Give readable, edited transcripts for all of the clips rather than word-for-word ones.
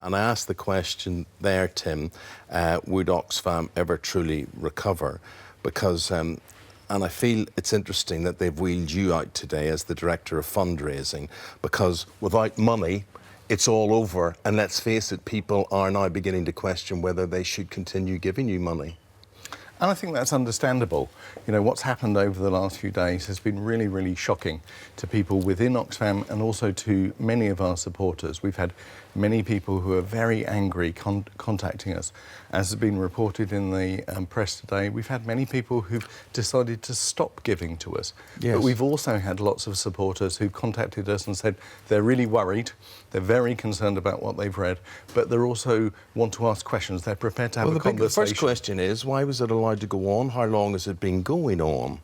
And I asked the question there, Tim, would Oxfam ever truly recover? Because, and I feel it's interesting that they've wheeled you out today as the Director of Fundraising, because without money, it's all over. And let's face it, people are now beginning to question whether they should continue giving you money. And I think that's understandable. You know, what's happened over the last few days has been really, really shocking to people within Oxfam and also to many of our supporters. We've had many people who are very angry contacting us. As has been reported in the press today, we've had many people who've decided to stop giving to us. Yes. But we've also had lots of supporters who've contacted us and said they're really worried, they're very concerned about what they've read, but they also want to ask questions. They're prepared to have a conversation. The first question is, why was it allowed to go on? How long has it been going on?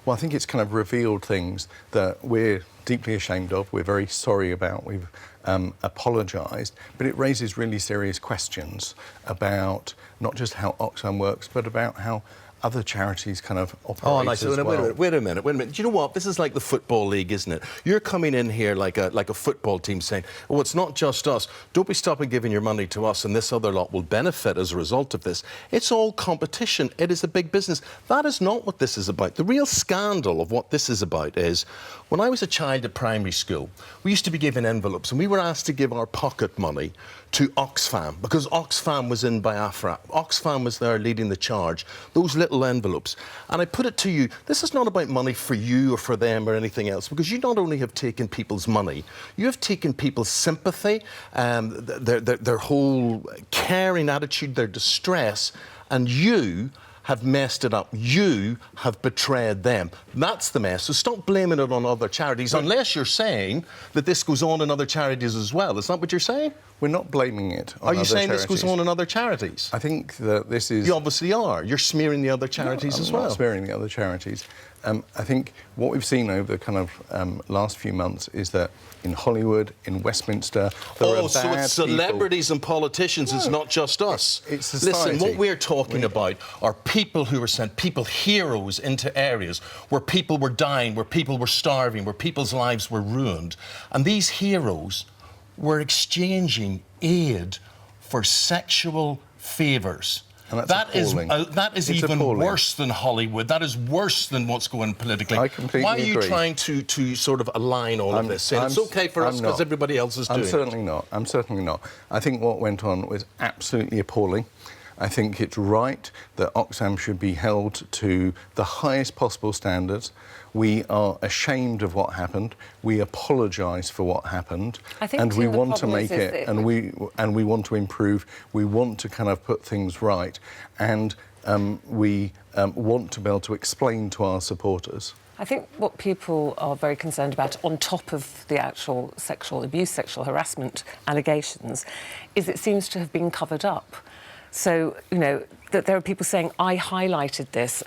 Well, I think it's kind of revealed things that we're deeply ashamed of, we're very sorry about, we've apologised, but it raises really serious questions about not just how Oxfam works, but about how other charities kind of operate as well. Wait a minute. Do you know what? This is like the Football League, isn't it? You're coming in here like a football team saying, oh, it's not just us. Don't be stopping giving your money to us and this other lot will benefit as a result of this. It's all competition. It is a big business. That is not what this is about. The real scandal of what this is about is, when I was a child at primary school, we used to be given envelopes and we were asked to give our pocket money to Oxfam, because Oxfam was in Biafra. Oxfam was there leading the charge, those little envelopes. And I put it to you, this is not about money for you or for them or anything else, because you not only have taken people's money, you have taken people's sympathy, their whole caring attitude, their distress, and you have messed it up. You have betrayed them. That's the mess. So stop blaming it on other charities, unless you're saying that this goes on in other charities as well. Is that what you're saying? We're not blaming it on Are you other saying charities. this goes on in other charities? I think that this is... You obviously are. You're smearing the other charities as well. I'm not smearing the other charities. I think what we've seen over the kind of last few months is that in Hollywood, in Westminster, there are bad so it's celebrities people. and politicians, it's not just us. It's society. Listen, what we're talking about are people who were sent, heroes into areas where people were dying, where people were starving, where people's lives were ruined. And these heroes were exchanging aid for sexual favours. That is even worse than Hollywood. That is worse than what's going politically. I completely agree. Why are you trying to sort of align all of this? It's okay for us because everybody else is doing it. I'm certainly not. I think what went on was absolutely appalling. I think it's right that Oxfam should be held to the highest possible standards. We are ashamed of what happened. We apologise for what happened, and we want to make it, and we want to improve. We want to kind of put things right, and we want to be able to explain to our supporters. I think what people are very concerned about, on top of the actual sexual abuse, sexual harassment allegations, is it seems to have been covered up. So, you know, that there are people saying, I highlighted this.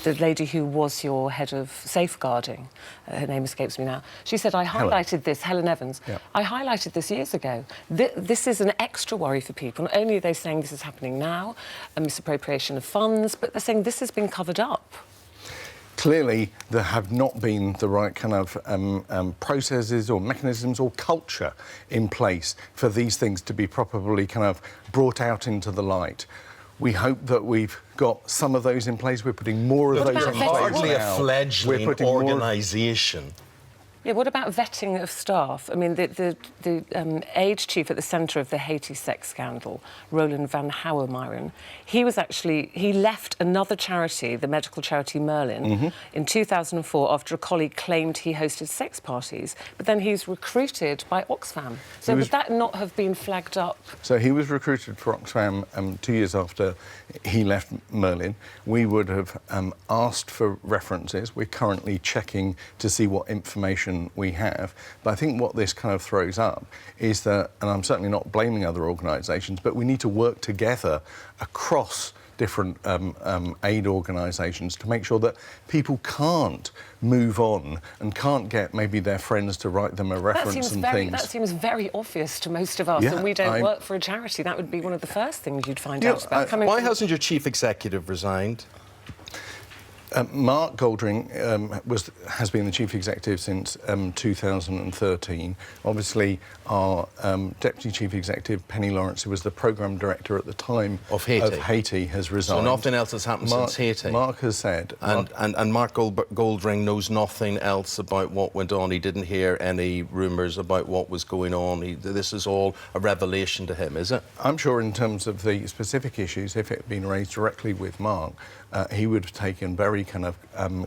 The lady who was your head of safeguarding, her name escapes me now, she said, I highlighted this, Helen Evans, I highlighted this years ago. This is an extra worry for people. Not only are they saying this is happening now, a misappropriation of funds, but they're saying this has been covered up. Clearly, there have not been the right kind of processes or mechanisms or culture in place for these things to be properly kind of brought out into the light. We hope that we've got some of those in place. We're putting more of those in place now. Hardly a fledgling organisation. Yeah, what about vetting of staff? I mean, the aid chief at the centre of the Haiti sex scandal, Roland van Houwemeiren, he left another charity, the medical charity Merlin, in 2004 after a colleague claimed he hosted sex parties, but then he's recruited by Oxfam. So would that not have been flagged up? So he was recruited for Oxfam 2 years after he left Merlin. We would have asked for references. We're currently checking to see what information we have, but I think what this kind of throws up is that, and I'm certainly not blaming other organisations, but we need to work together across different aid organisations to make sure that people can't move on and can't get maybe their friends to write them a reference and things. That seems very obvious to most of us, and we don't work for a charity. That would be one of the first things you'd find out about. Why hasn't your chief executive resigned? Mark Goldring has been the chief executive since 2013. Obviously, our deputy chief executive, Penny Lawrence, who was the programme director at the time of Haiti, has resigned. So nothing else has happened since Haiti. Mark has said, and Mark Goldring knows nothing else about what went on. He didn't hear any rumours about what was going on. This is all a revelation to him, is it? I'm sure in terms of the specific issues, if it had been raised directly with Mark, he would have taken very kind of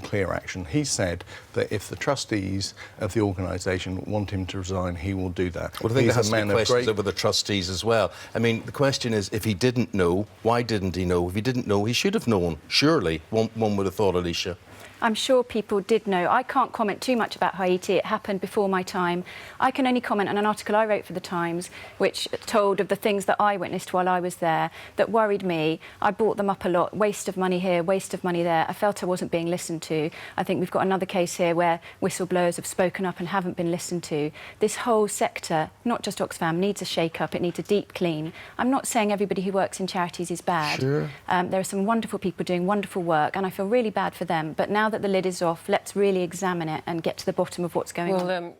clear action. He said that if the trustees of the organisation want him to resign, he will do that. Well, I think there has to be questions over the trustees as well. I mean, the question is, if he didn't know, why didn't he know? If he didn't know, he should have known. Surely, one would have thought, Alicia. I'm sure people did know. I can't comment too much about Haiti. It happened before my time. I can only comment on an article I wrote for The Times, which told of the things that I witnessed while I was there that worried me. I brought them up a lot. Waste of money here, waste of money there. I felt I wasn't being listened to. I think we've got another case here where whistleblowers have spoken up and haven't been listened to. This whole sector, not just Oxfam, needs a shake-up. It needs a deep clean. I'm not saying everybody who works in charities is bad. Sure. There are some wonderful people doing wonderful work, and I feel really bad for them. But now that the lid is off, let's really examine it and get to the bottom of what's going on.